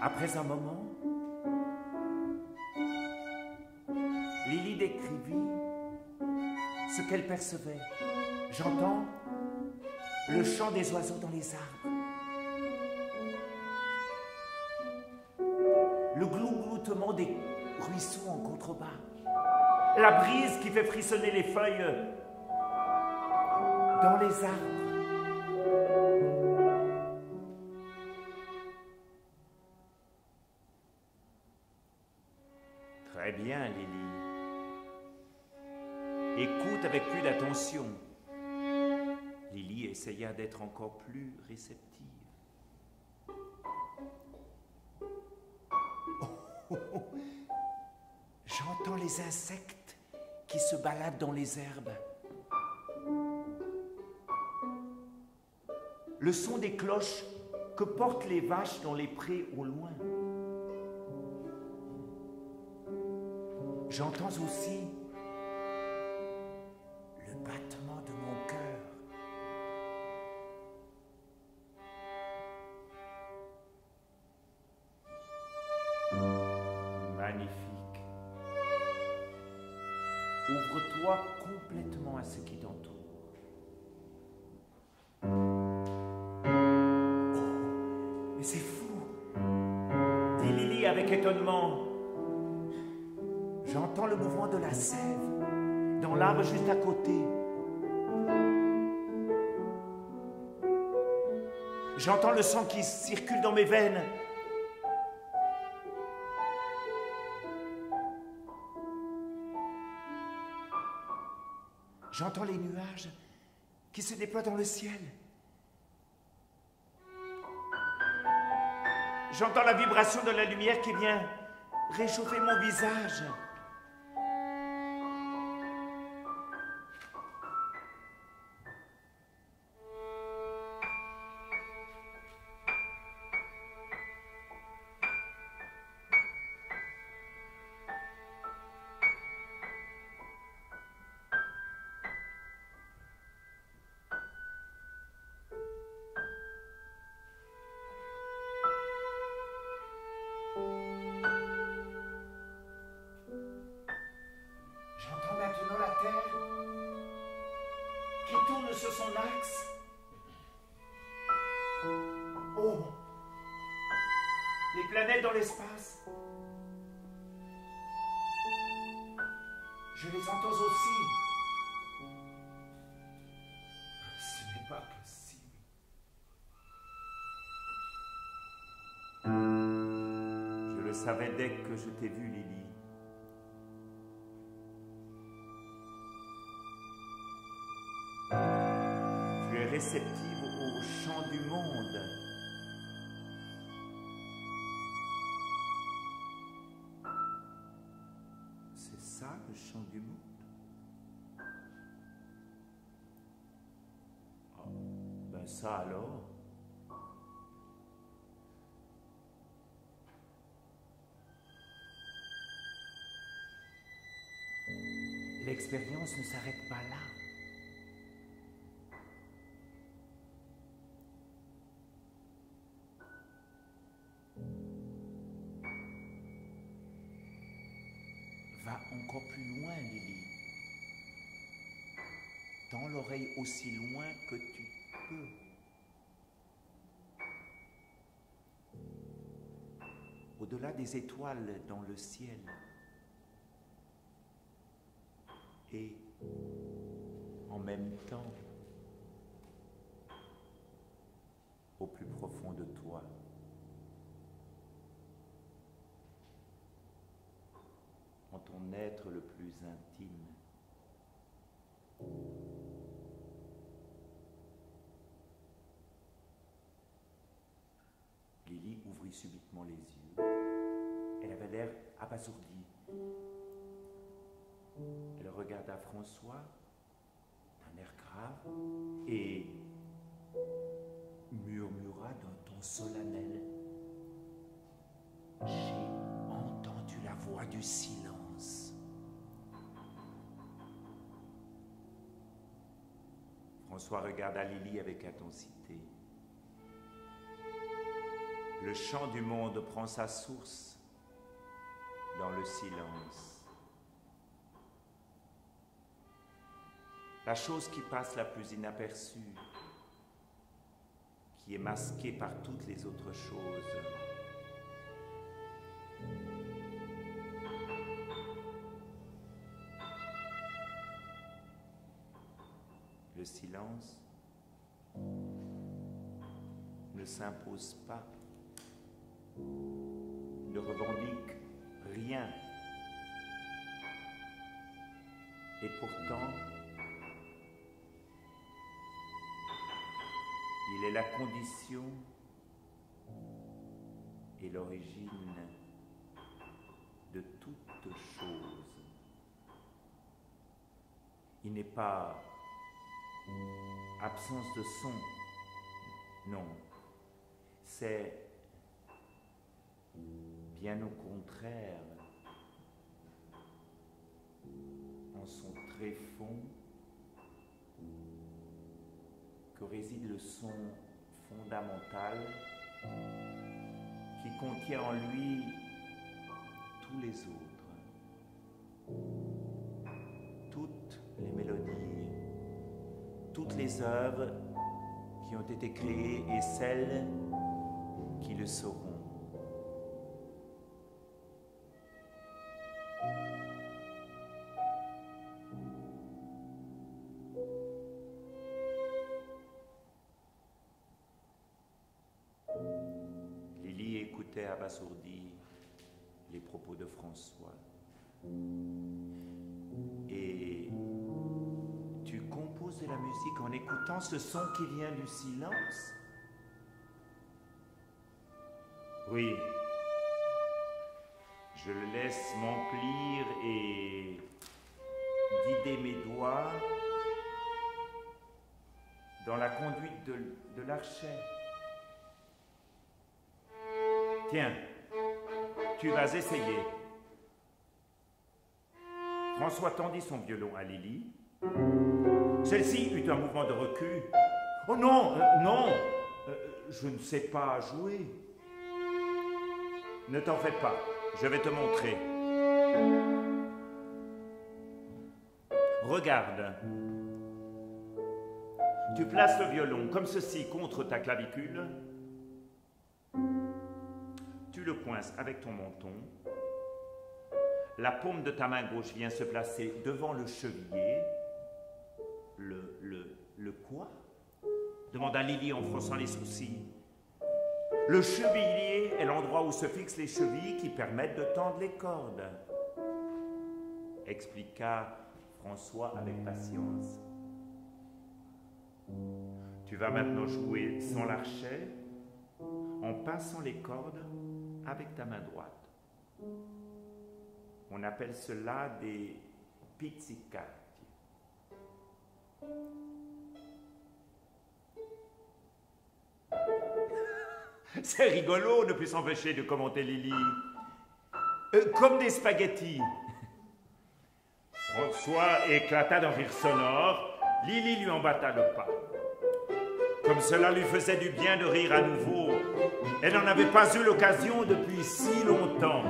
Après un moment, Lily décrivit ce qu'elle percevait. J'entends le chant des oiseaux dans les arbres, le glougloutement des ruisseaux en contrebas, la brise qui fait frissonner les feuilles dans les arbres. Très bien, Lily. Écoute avec plus d'attention. Lily essaya d'être encore plus réceptive. Oh, oh. J'entends les insectes qui se baladent dans les herbes. Le son des cloches que portent les vaches dans les prés au loin. J'entends aussi le battement de mon cœur. Magnifique. Ouvre-toi complètement à ce qui t'entoure. Oh, mais c'est fou, dit Lily avec étonnement. J'entends le mouvement de la sève dans l'arbre juste à côté. J'entends le sang qui circule dans mes veines. J'entends les nuages qui se déploient dans le ciel. J'entends la vibration de la lumière qui vient réchauffer mon visage. J'entends maintenant la Terre qui tourne sur son axe. Oh, les planètes dans l'espace. Je les entends aussi. Ce n'est pas possible. Je le savais dès que je t'ai vu, Lily. Tu es réceptive au chant du monde. C'est ça le chant du monde? Oh, ben ça alors. L'expérience ne s'arrête pas là. Va encore plus loin, Lily. Tends l'oreille aussi loin que tu peux. Au-delà des étoiles dans le ciel. Et en même temps, au plus profond de toi. En ton être le plus intime. Lily ouvrit subitement les yeux. Elle avait l'air abasourdie. Elle regarda François d'un air grave et murmura d'un ton solennel. J'ai entendu la voix du silence. François regarda Lily avec intensité. Le chant du monde prend sa source dans le silence. La chose qui passe la plus inaperçue, qui est masquée par toutes les autres choses. Le silence ne s'impose pas, ne revendique rien. Et pourtant, il est la condition et l'origine de toute chose. Il n'est pas absence de son, non, c'est bien au contraire, en son tréfonds, que réside le son fondamental qui contient en lui tous les autres, toutes les mélodies, toutes les œuvres qui ont été créées et celles qui le seront. Lily écoutait abasourdie les propos de François. Et tu composes de la musique en écoutant ce son qui vient du silence? Oui. Je le laisse m'emplir et guider mes doigts dans la conduite de l'archet. Tiens, tu vas essayer. François tendit son violon à Lily. Celle-ci eut un mouvement de recul. « Oh non, non, je ne sais pas jouer. » « Ne t'en fais pas, je vais te montrer. Regarde. Tu places le violon comme ceci contre ta clavicule. Tu le coinces avec ton menton. La paume de ta main gauche vient se placer devant le cheviller. Le quoi? Demanda Lily en fronçant les sourcils. Le cheviller est l'endroit où se fixent les chevilles qui permettent de tendre les cordes, expliqua François avec patience. Tu vas maintenant jouer sans l'archet en pinçant les cordes avec ta main droite. On appelle cela des pizzicati. C'est rigolo, ne put s'empêcher de commenter Lily. Comme des spaghettis. François éclata d'un rire sonore. Lily lui emboîta le pas. Comme cela lui faisait du bien de rire à nouveau. Elle n'en avait pas eu l'occasion depuis si longtemps.